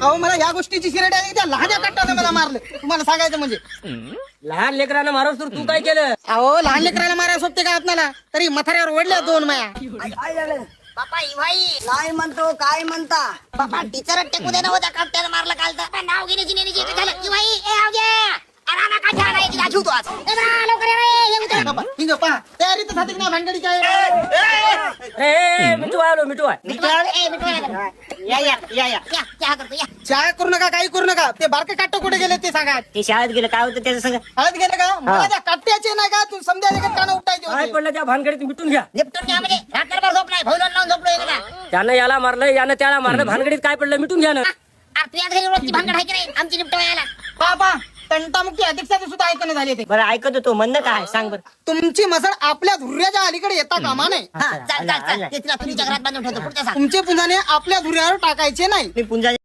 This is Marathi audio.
अहो मला या गोष्टीची शिरड आहे, त्या लहान्या कट्ट्याने मला मारलं. तुम्हाला सांगायचं म्हणजे लहान लेकरांना मारस तर तू काय केलं? अहो लहान लेकराला मारायला सोबते का आपल्याला, तरी मथाऱ्यावर ओढल्या 2 माया. बापा भाई काय म्हणतो, काय म्हणता? बापा टीचर टेकू दे ना, होत्या कट्ट्याला मारलं काल तर. नाव घेण्याची नेण्याची इथे झालं की भाई. ए आवगे अरे का छान आहे, तुला झूतो आज. ए बा लवकर ये रे, ये उतर. बाबा हिंग पहा तयारी तर झाली ना भानगडी काय. ए मिठू आलो, मिठू आहे. या या या या क्या करतो या? चहा करू नका, काही करू नका. ते बारके काट्ट कुठे गेले ते सांगा. ते शाळेत गेलं, काय होतं त्याचं सगळं? हळद गेले का? मला त्या काट्ट्याचे नाही का तू समजायला काना उपटायचे काय होते. पडलं त्या भानगडीत मिटून घ्या. निपटून घ्या म्हणजे रात्रभर झोप नाही, भैलन लावून झोपलो एकदा. त्यानं याला मारलं, यानं त्याला मारलं, भानगडीत काय पडलं मिटून घ्या ना. अरे तुझ्या घरी रोजची भांगड आहे की नाही आमची निपटवायला? बाबा तंटामुक्ती अध्यक्षाचे सुद्धा ऐकणं झाले ते. बरं ऐकत होतो, म्हणणं काय सांग बरं. तुमची मसळ आपल्या धुर्याच्या अलीकडे येता कामा नाही. हा चाल चाल चाल, ते तिला तुझ्या घरात बांधून ठेवतो. पुढच्या सांग. तुमचे पुंजाने आपल्या धुर्यावर टाकायचे नाही. मी पुंजा